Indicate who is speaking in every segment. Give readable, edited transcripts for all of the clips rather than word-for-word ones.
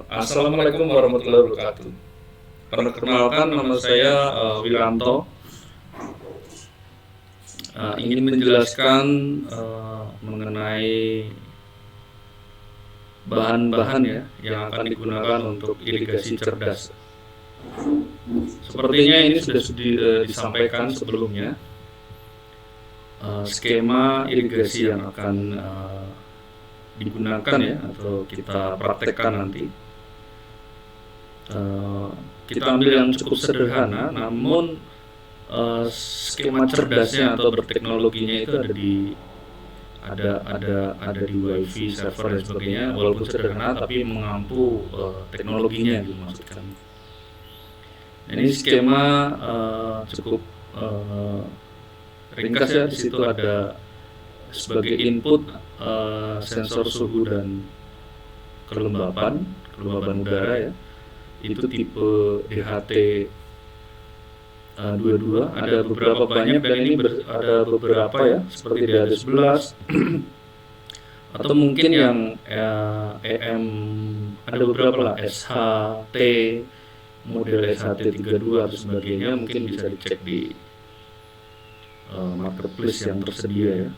Speaker 1: Assalamualaikum warahmatullahi wabarakatuh. Perkenalkan, nama saya Wiranto. Ingin menjelaskan mengenai bahan-bahan ya yang akan digunakan untuk irigasi cerdas. Sepertinya ini sudah disampaikan sebelumnya, skema irigasi yang akan digunakan ya, atau kita praktekkan nanti. Kita ambil yang cukup sederhana, namun skema cerdasnya atau berteknologinya itu ada di WiFi server dan sebagainya, walaupun sederhana tapi mengampu teknologinya gitu maksudkan. Ini skema cukup ringkas ya. Di situ ada sebagai input sensor suhu dan kelembaban udara ya. Itu tipe DHT 22, ada beberapa banyak, dan ini ada beberapa ya, seperti DHT11 atau mungkin yang EM, ada beberapa lah, SHT, model SHT32 atau sebagainya, mungkin bisa dicek di marketplace yang tersedia ya.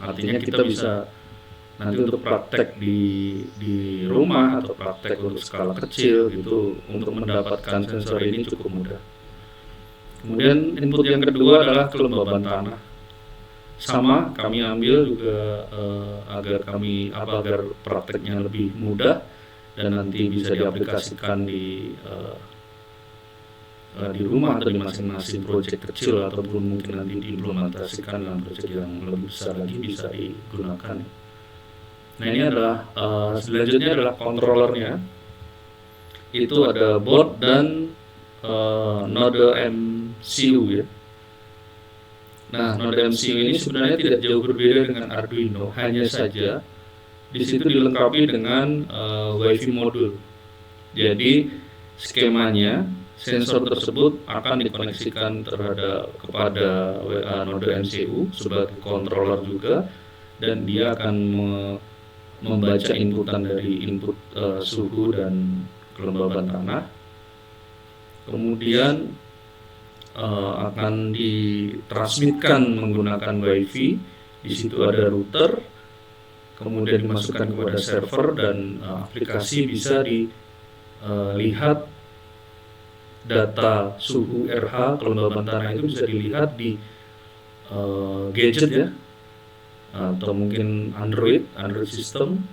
Speaker 1: Artinya kita bisa nanti untuk praktek di rumah atau praktek untuk skala kecil gitu, untuk mendapatkan sensor ini cukup mudah. Kemudian input yang kedua adalah kelembaban tanah. Sama, kami ambil juga agar prakteknya lebih mudah dan nanti bisa diaplikasikan di rumah atau di masing-masing proyek kecil, ataupun mungkin nanti diimplementasikan dalam proyek yang lebih besar lagi bisa digunakan. Nah, ini adalah selanjutnya adalah controllernya. Itu ada board dan node MCU ya. Nah, node MCU ini sebenarnya tidak jauh berbeda dengan Arduino, hanya saja di situ dilengkapi dengan WiFi modul. Jadi skemanya, sensor tersebut akan dikoneksikan kepada node MCU sebagai controller juga, dan dia akan membaca inputan dari input suhu dan kelembaban tanah. Kemudian akan ditransmitkan menggunakan WiFi. Di situ ada router, kemudian dimasukkan kepada server, dan aplikasi bisa dilihat data suhu RH, kelembaban tanah itu bisa dilihat di gadget ya, atau mungkin Android system.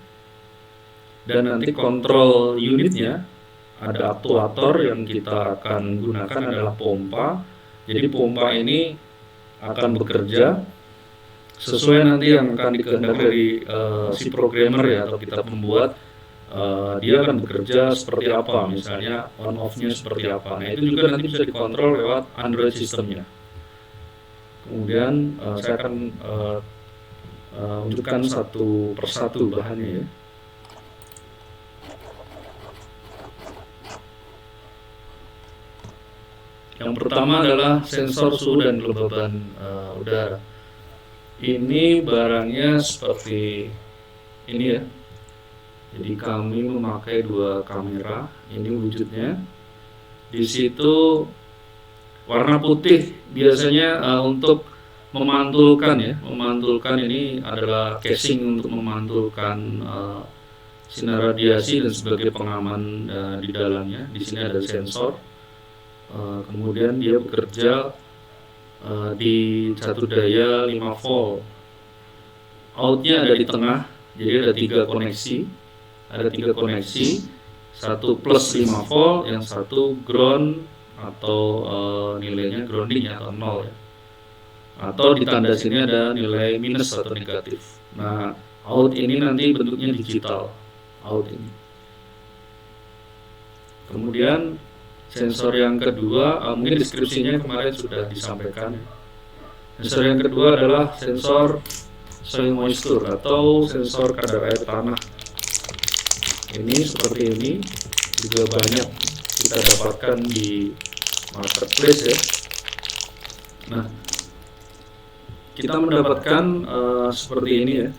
Speaker 1: Dan nanti kontrol unitnya, ada aktuator yang kita akan gunakan adalah pompa. Jadi pompa ini akan bekerja sesuai nanti yang akan dikehendaki dari si programmer ya, atau kita pembuat. Dia akan bekerja seperti apa, misalnya on off-nya seperti apa. Nah, itu juga nanti bisa dikontrol lewat Android systemnya. Kemudian saya akan unjukkan satu persatu bahannya ya. Yang pertama adalah sensor suhu dan kelembaban udara. Ini barangnya seperti ini ya. Jadi kami memakai dua kamera. Ini wujudnya. Di situ warna putih biasanya untuk memantulkan ya. Memantulkan ini adalah casing untuk memantulkan sinar radiasi dan sebagai pengaman di dalamnya. Di sini ada sensor. Kemudian dia bekerja di satu daya 5 volt. Outnya ada di tengah. Jadi ada tiga koneksi. Satu plus 5 volt, yang satu ground atau nilainya grounding ya, atau 0 ya. Atau di tanda sini ada nilai minus atau negatif. Nah, out ini nanti bentuknya digital. Out ini. Kemudian sensor yang kedua, mungkin deskripsinya kemarin sudah disampaikan. Sensor yang kedua adalah sensor soil moisture atau sensor kadar air tanah. Ini seperti ini, juga banyak kita dapatkan di marketplace ya. Nah, kita mendapatkan seperti ini ya.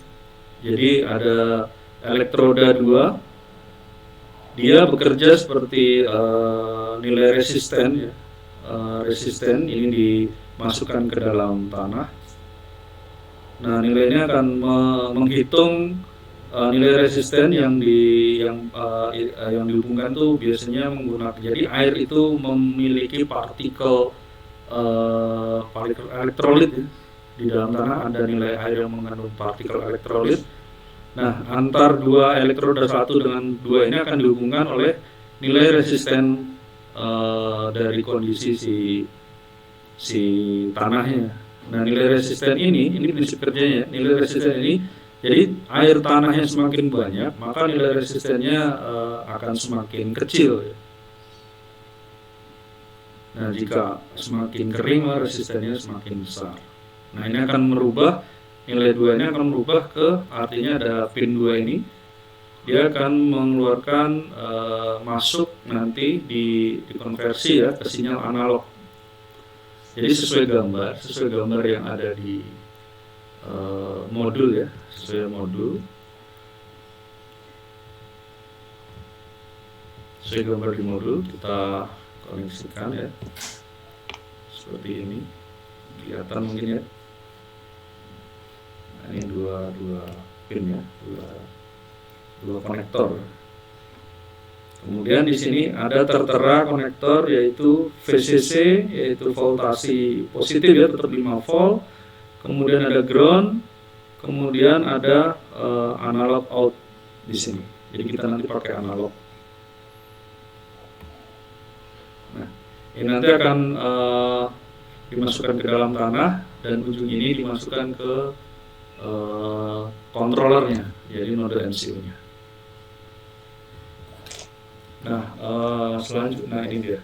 Speaker 1: Jadi ada elektroda 2 dia bekerja seperti nilai resisten ya. Resisten ini dimasukkan ke dalam tanah. Nah, nilainya akan menghitung nilai resisten yang dihubungkan tuh biasanya menggunakan, jadi air itu memiliki partikel elektrolit ya. Di dalam tanah ada nilai air yang mengandung partikel elektrolit. Nah, antar dua elektroda 1 dengan 2 ini akan dihubungkan oleh nilai resisten dari kondisi si tanahnya. Nah, nilai resisten ini prinsip kerjanya. Nilai resisten ini, jadi air tanahnya semakin banyak, maka nilai resistennya akan semakin kecil. Nah, jika semakin kering, resistennya semakin besar. Nah, ini akan merubah, nilai 2 ini akan merubah artinya ada pin 2 ini, dia akan mengeluarkan masuk nanti dikonversi ya ke sinyal analog. Jadi sesuai gambar yang ada di modul ya, sesuai modul. Sesuai gambar di modul kita koneksikan ya. Seperti ini. Kelihatan mungkin ya. Nah, ini dua pin ya, dua konektor. Kemudian di sini ada tertera konektor yaitu VCC, yaitu voltasi positif ya, tetap 5 volt. Kemudian ada ground, kemudian ada analog out di sini. Jadi kita nanti pakai analog. Nah, ini nanti akan dimasukkan ke dalam tanah dan ujung ini dimasukkan ke controllernya, jadi node MCU-nya. Nah, selanjutnya ini dia.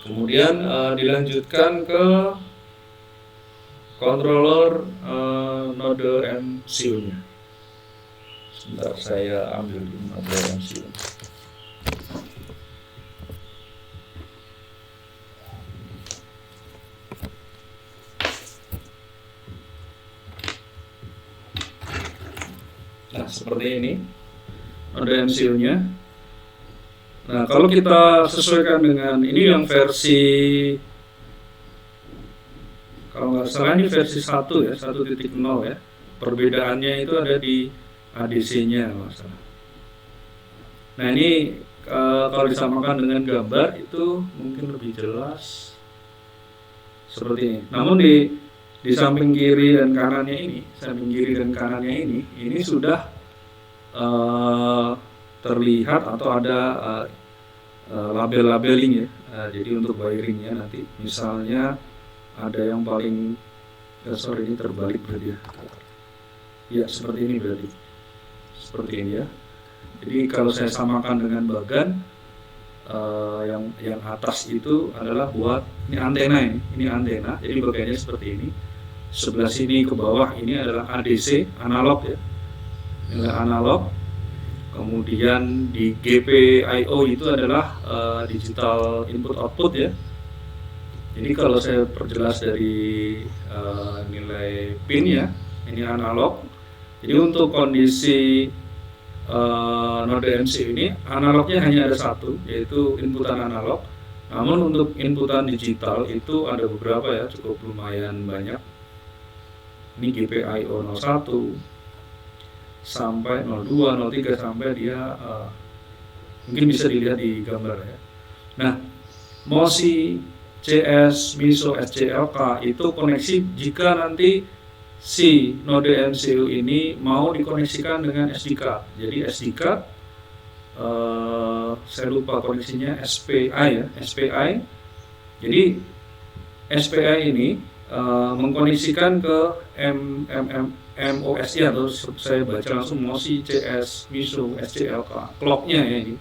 Speaker 1: Kemudian dilanjutkan ke controller node MCU-nya. Sebentar saya ambil node MCU. Nah, seperti ini node MCU-nya. Nah, kalau kita sesuaikan dengan ini yang versi, kalau nggak salah ini versi 1 ya, 1.0 ya. Perbedaannya itu ada di ADC-nya masalah. Nah, ini kalau disamakan dengan gambar itu mungkin lebih jelas seperti ini. Namun di samping kiri dan kanannya ini sudah terlihat atau ada label-labeling ya. Jadi untuk wiringnya nanti misalnya ada yang paling ini terbalik berarti ya. Ya, seperti ini berarti. Seperti ini ya. Jadi kalau saya samakan dengan bagan yang atas itu adalah buat ini antena ini antena. Jadi bagiannya seperti ini. Sebelah sini ke bawah ini adalah ADC, analog ya. Ini analog. Kemudian di GPIO itu adalah digital input output ya. Jadi kalau saya perjelas dari nilai pin ya, ini analog. Jadi untuk kondisi node MCU ini analognya hanya ada satu, yaitu inputan analog. Namun untuk inputan digital itu ada beberapa ya, cukup lumayan banyak. Ini GPIO 01 sampai 02, 03 sampai dia mungkin bisa dilihat di gambar ya. Nah, MOSI, CS, MISO, SCLK itu koneksi jika nanti si node MCU ini mau dikoneksikan dengan SD card. Jadi SD card saya lupa koneksinya SPI ya, SPI. Jadi SPI ini mengkoneksikan ke MOSI atau saya baca langsung MOSI, CS, MISO, SCLK, clocknya ya ini.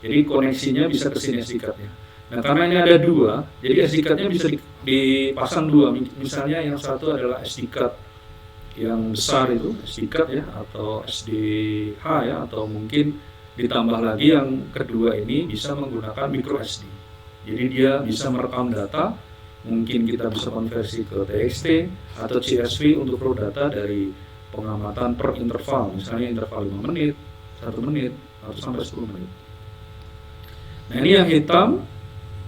Speaker 1: Jadi koneksinya bisa ke sini SD card-nya. Nah, karena ini ada dua, jadi SD card-nya bisa dipasang dua. Misalnya yang satu adalah SD card yang besar itu, SD card ya, atau SDH ya, atau mungkin ditambah lagi yang kedua ini bisa menggunakan micro SD. Jadi dia bisa merekam data. Mungkin kita bisa konversi ke TXT atau CSV untuk raw data dari pengamatan per interval, misalnya interval 5 menit, 1 menit atau sampai 10 menit. Nah ini yang hitam,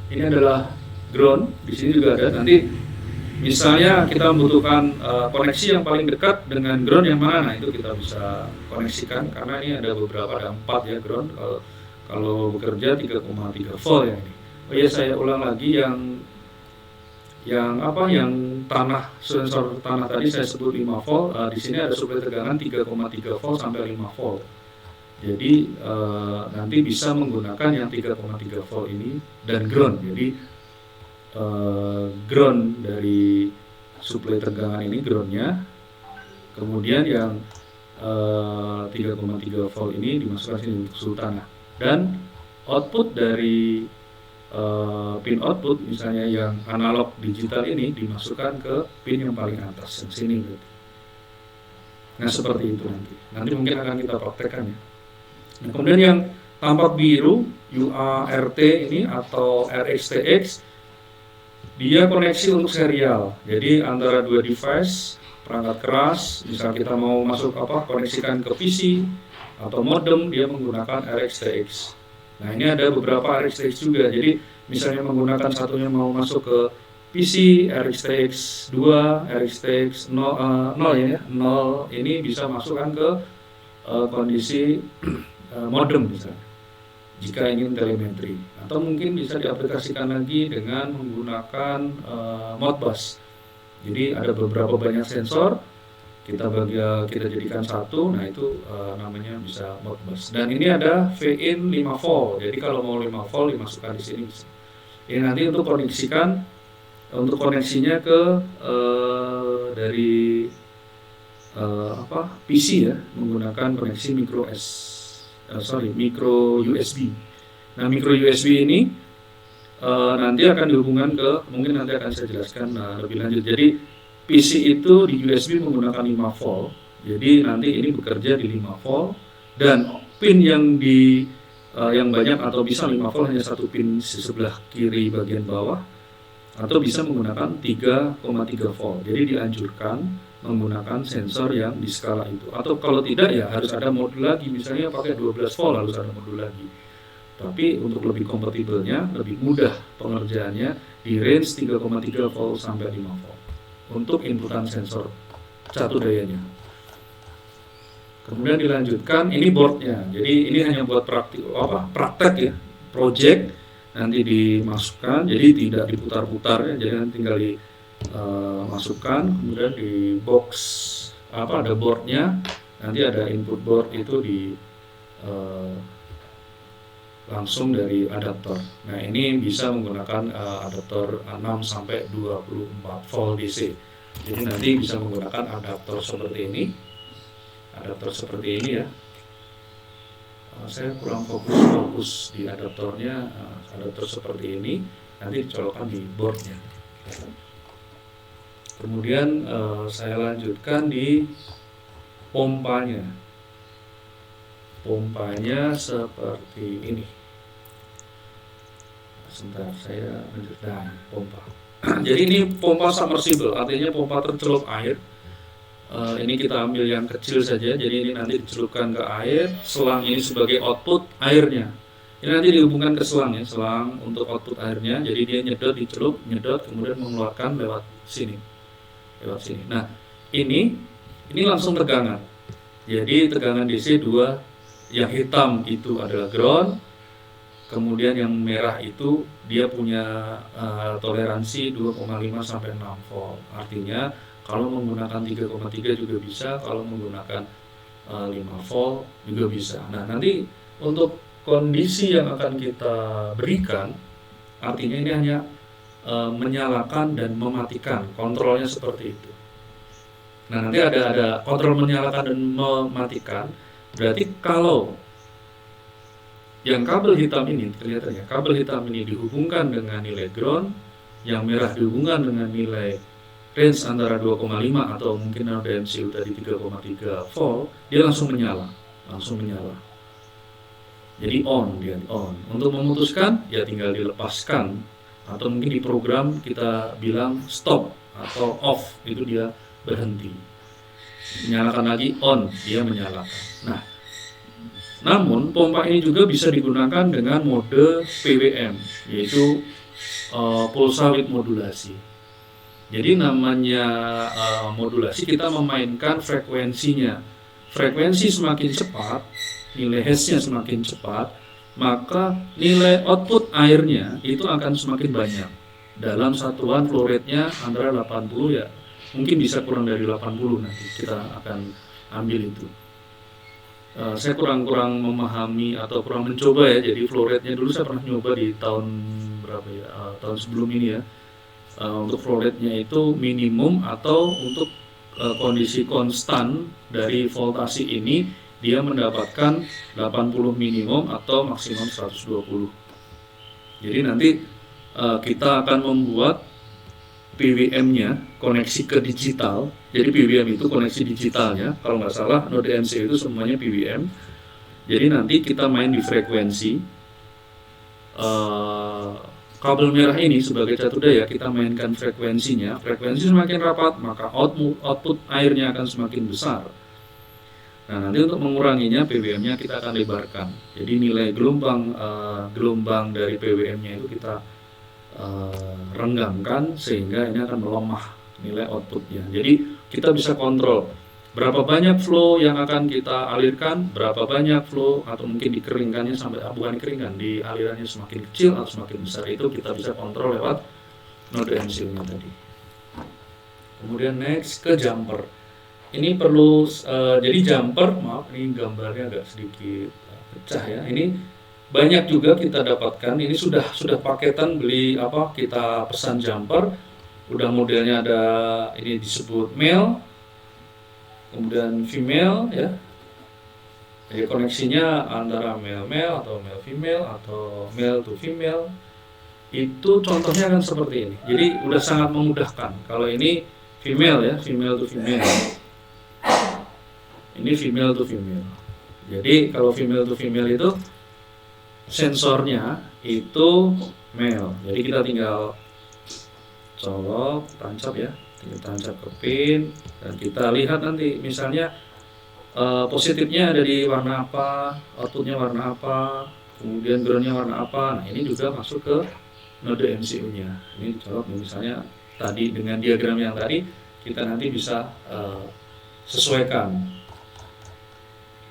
Speaker 1: ini adalah ground. Di sini juga ada. Nanti misalnya kita membutuhkan koneksi yang paling dekat dengan ground yang mana, nah itu kita bisa koneksikan karena ini ada beberapa, ada 4 ya ground. Kalau bekerja 3,3 volt ya ini. Oh iya, saya ulang lagi yang tanah, sensor tanah tadi saya sebut 5 volt. Di sini ada suplai tegangan 3,3 volt sampai 5 volt. Jadi nanti bisa menggunakan yang 3,3 volt ini dan ground. Jadi ground dari suplai tegangan ini groundnya, kemudian yang 3,3 volt ini dimasukkan sini untuk suhu tanah, dan output dari pin output misalnya yang analog digital ini dimasukkan ke pin yang paling atas yang sini gitu. Nah seperti itu nanti mungkin akan kita praktekkan ya. Nah, kemudian yang tampak biru UART ini atau RxTX, dia koneksi untuk serial. Jadi antara 2 device perangkat keras, misal kita mau masuk koneksikan ke PC atau modem, dia menggunakan RxTX. Nah ini ada beberapa RxTX juga. Jadi misalnya menggunakan satunya mau masuk ke PC, RxTX 2, RxTX 0 ya, 0 ini bisa masukkan ke kondisi modem misalnya jika ingin telemetri, atau mungkin bisa diaplikasikan lagi dengan menggunakan Modbus. Jadi ada beberapa banyak sensor, kita jadikan satu, nah itu namanya bisa Modbus. Dan ini ada VIN 5 volt, jadi kalau mau 5 volt dimasukkan di sini bisa. Ini nanti untuk koneksinya ke dari PC ya, menggunakan koneksi micro USB. Nah micro USB ini nanti akan dihubungkan ke, mungkin nanti akan saya jelaskan lebih lanjut. Jadi PC itu di USB menggunakan 5 volt, jadi nanti ini bekerja di 5 volt, dan pin yang banyak atau bisa 5 volt hanya satu pin di sebelah kiri bagian bawah, atau bisa menggunakan 3,3 volt. Jadi dianjurkan menggunakan sensor yang di skala itu, atau kalau tidak ya harus ada modul lagi, misalnya pakai 12 volt harus ada modul lagi. Tapi untuk lebih kompatibelnya, lebih mudah pengerjaannya, di range 3,3 volt sampai 5 volt untuk inputan sensor satu dayanya. Kemudian dilanjutkan, ini boardnya. Jadi ini hanya buat praktek ya, project, nanti dimasukkan, jadi tidak diputar-putar ya, jadi nanti tinggal masukkan, kemudian di box ada boardnya, nanti ada input board itu langsung dari adaptor. Nah ini bisa menggunakan adaptor 6 sampai 24 volt DC. Jadi nanti bisa menggunakan adaptor seperti ini ya. Saya kurang fokus di adaptornya, adaptor seperti ini nanti dicolokkan di boardnya. Kemudian saya lanjutkan di pompanya. Pompanya seperti ini. Sebentar, saya lanjutkan pompa. Jadi ini pompa submersible, artinya pompa tercelup air. Ini kita ambil yang kecil saja, jadi ini nanti dicelupkan ke air. Selang ini sebagai output airnya. Ini nanti dihubungkan ke selang ya, selang untuk output airnya. Jadi dia dicelup, kemudian mengeluarkan lewat sini. Nah, ini langsung tegangan. Jadi tegangan DC 2, yang hitam itu adalah ground, kemudian yang merah itu dia punya toleransi 2,5 sampai 6 volt. Artinya kalau menggunakan 3,3 juga bisa, kalau menggunakan 5 volt juga bisa. Nah, nanti untuk kondisi yang akan kita berikan, artinya ini hanya menyalakan dan mematikan, kontrolnya seperti itu. Nah nanti ada kontrol menyalakan dan mematikan. Berarti kalau yang kabel hitam ini, kelihatannya kabel hitam ini dihubungkan dengan nilai ground, yang merah dihubungkan dengan nilai range antara 2,5 atau mungkin ada MCU tadi 3,3 volt, dia langsung menyala. Jadi on. Untuk memutuskan ya tinggal dilepaskan, atau mungkin di program kita bilang stop atau off, itu dia berhenti. Menyalakan lagi on, dia menyalakan. Nah Namun pompa ini juga bisa digunakan dengan mode PWM, yaitu pulsa width modulasi. Jadi namanya modulasi, kita memainkan frekuensinya. Frekuensi semakin cepat, nilai hash-nya semakin cepat, maka nilai output airnya itu akan semakin banyak. Dalam satuan flow rate-nya antara 80 ya, mungkin bisa kurang dari 80 nanti kita akan ambil itu. Saya kurang memahami atau kurang mencoba ya, jadi flow rate-nya dulu saya pernah nyoba di tahun berapa ya, tahun sebelum ini ya. Untuk flow rate-nya itu minimum atau untuk kondisi konstan dari voltasi ini dia mendapatkan 80 minimum atau maksimum 120. Jadi nanti kita akan membuat PWM-nya koneksi ke digital. Jadi PWM itu koneksi digitalnya, kalau nggak salah node MCU itu semuanya PWM. Jadi nanti kita main di frekuensi. Kabel merah ini sebagai catudaya kita mainkan frekuensinya. Frekuensi semakin rapat maka output airnya akan semakin besar. Nah, nanti untuk menguranginya PWM-nya kita akan lebarkan. Jadi nilai gelombang dari PWM-nya itu kita renggangkan sehingga ini akan melemah nilai outputnya. Jadi kita bisa kontrol berapa banyak flow yang akan kita alirkan, berapa banyak flow atau mungkin dikeringkannya sampai bukan dikeringkan, di alirannya semakin kecil atau semakin besar, itu kita bisa kontrol lewat node MCU-nya tadi. Kemudian next ke jumper. Ini perlu jadi jumper, maaf ini gambarnya agak sedikit pecah ya. Ini banyak juga kita dapatkan. Ini sudah paketan beli kita pesan jumper. Udah modelnya ada, ini disebut male, kemudian female ya. Jadi koneksinya antara male atau male female atau male to female. Itu contohnya kan seperti ini. Jadi udah sangat memudahkan. Kalau ini female ya, female to female. Ini female to female. Jadi kalau female to female itu sensornya itu male. Jadi kita tinggal colok, tancap ya, tinggal tancap ke pin dan kita lihat nanti misalnya positifnya ada di warna apa, outputnya warna apa, kemudian groundnya warna apa. Nah ini juga masuk ke node MCU-nya. Ini colok misalnya tadi dengan diagram yang tadi kita nanti bisa sesuaikan.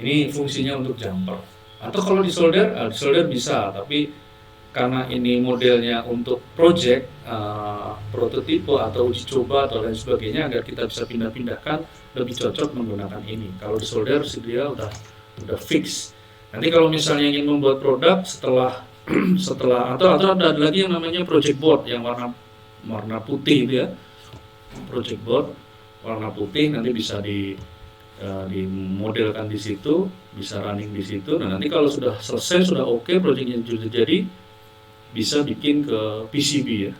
Speaker 1: Ini fungsinya untuk jumper. Atau kalau di solder bisa, tapi karena ini modelnya untuk project, prototipe atau uji coba atau lain sebagainya, agar kita bisa pindah-pindahkan, lebih cocok menggunakan ini. Kalau di solder dia udah fix. Nanti kalau misalnya ingin membuat produk setelah atau ada lagi yang namanya project board yang warna putih itu ya. Project board warna putih nanti bisa dimodelkan di situ, bisa running di situ. Nah nanti kalau sudah selesai, sudah oke, projectnya sudah jadi, bisa bikin ke PCB ya,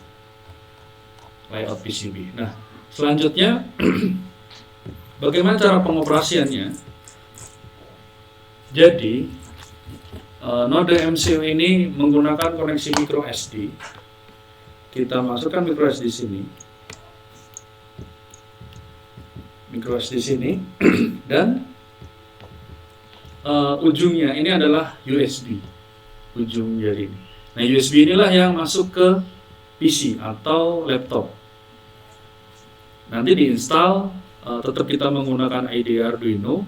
Speaker 1: layout PCB. Nah selanjutnya bagaimana cara pengoperasiannya? Jadi node MCU ini menggunakan koneksi micro SD. Kita masukkan micro SD sini, micro SD sini, dan ujungnya ini adalah USB, ujung jari ini. Nah USB inilah yang masuk ke PC atau laptop. Nanti diinstal, tetap kita menggunakan IDE Arduino.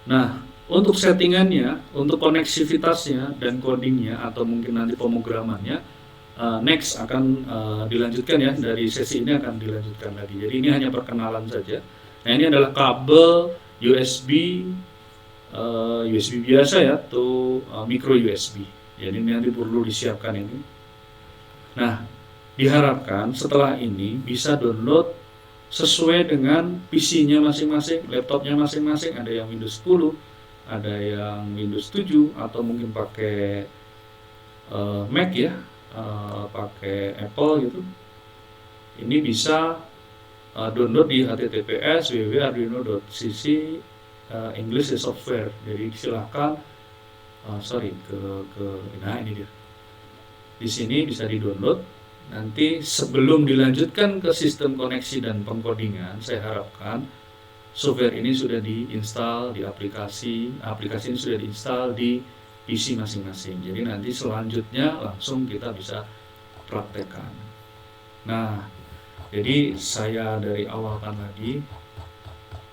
Speaker 1: Nah untuk settingannya, untuk koneksivitasnya dan codingnya atau mungkin nanti pemrogramannya, next akan dilanjutkan ya, dari sesi ini akan dilanjutkan lagi. Jadi ini hanya perkenalan saja. Nah ini adalah kabel USB biasa ya, atau micro USB. Jadi ini nanti perlu disiapkan ini. Nah diharapkan setelah ini bisa download sesuai dengan PC-nya masing-masing, laptopnya masing-masing. Ada yang Windows 10, ada yang Windows 7, atau mungkin pakai Mac ya, pakai Apple gitu. Ini bisa download di https www.arduino.cc English software. Jadi silahkan nah ini dia. Di sini bisa di-download. Nanti sebelum dilanjutkan ke sistem koneksi dan pengkodingan, saya harapkan software ini sudah diinstal di aplikasi ini sudah diinstal di PC masing-masing. Jadi nanti selanjutnya langsung kita bisa praktekkan. Nah, jadi saya dari awalkan lagi,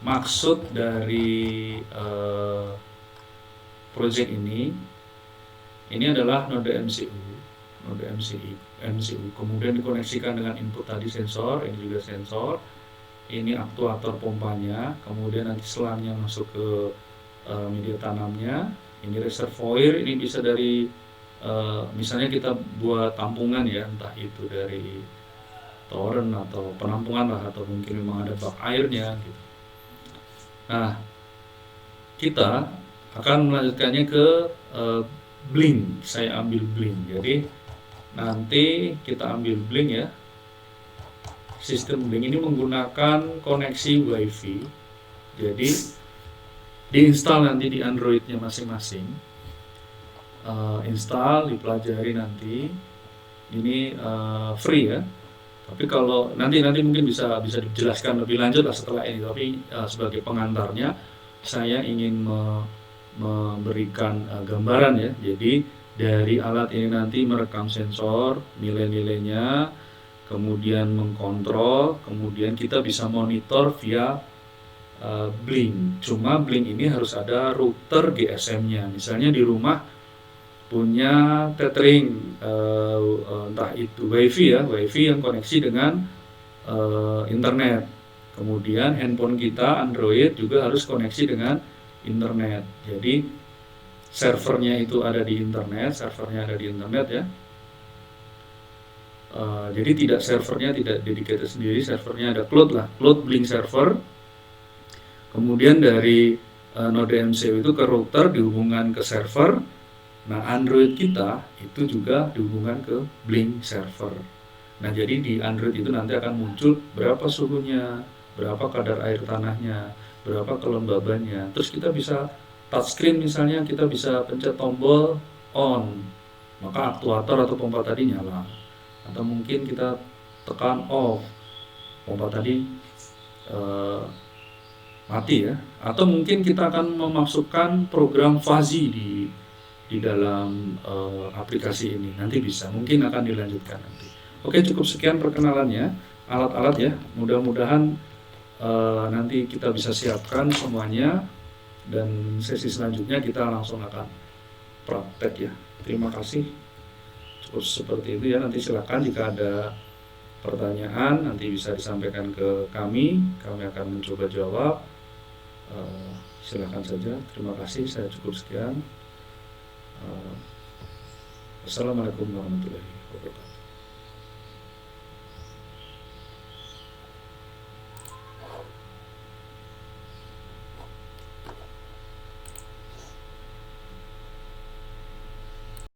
Speaker 1: maksud dari project ini adalah node MCU, kemudian dikoneksikan dengan input tadi sensor, ini juga sensor, ini aktuator pompanya, kemudian nanti selangnya masuk ke media tanamnya, ini reservoir, ini bisa dari misalnya kita buat tampungan ya, entah itu dari toren atau penampungan lah, atau mungkin memang ada bak airnya gitu. Nah, kita akan melanjutkannya ke blink. Saya ambil blink, jadi nanti kita ambil blink ya. Sistem blink ini menggunakan koneksi WiFi, jadi diinstal nanti di Androidnya masing-masing. Install, dipelajari nanti. Ini free ya. Tapi kalau nanti mungkin bisa dijelaskan lebih lanjut lah setelah ini. Tapi sebagai pengantarnya, saya ingin memberikan gambaran ya. Jadi dari alat ini nanti merekam sensor, nilai-nilainya, kemudian mengkontrol, kemudian kita bisa monitor via blink. Cuma blink ini harus ada router GSM-nya. Misalnya di rumah punya tethering, entah itu WiFi ya, WiFi yang koneksi dengan internet. Kemudian handphone kita Android juga harus koneksi dengan internet. Jadi servernya itu ada di internet, ya. Jadi servernya tidak dedicated sendiri, servernya ada cloud lah, cloud blink server. Kemudian dari node MCU itu ke router dihubungkan ke server. Nah, Android kita itu juga dihubungkan ke blink server. Nah, jadi di Android itu nanti akan muncul berapa suhunya, berapa kadar air tanahnya, berapa kelembabannya. Terus kita bisa touchscreen, misalnya kita bisa pencet tombol on, maka aktuator atau pompa tadi nyala. Atau mungkin kita tekan off, pompa tadi mati ya. Atau mungkin kita akan memasukkan program fuzzy di dalam aplikasi ini, nanti bisa, mungkin akan dilanjutkan nanti. Oke, cukup sekian perkenalannya, alat-alat ya. Mudah-mudahan nanti kita bisa siapkan semuanya, dan sesi selanjutnya kita langsung akan praktek ya. Terima kasih. Cukup seperti itu ya. Nanti silakan jika ada pertanyaan nanti bisa disampaikan ke kami akan mencoba jawab. Silakan saja. Terima kasih. Saya cukup sekian. Assalamualaikum warahmatullahi wabarakatuh.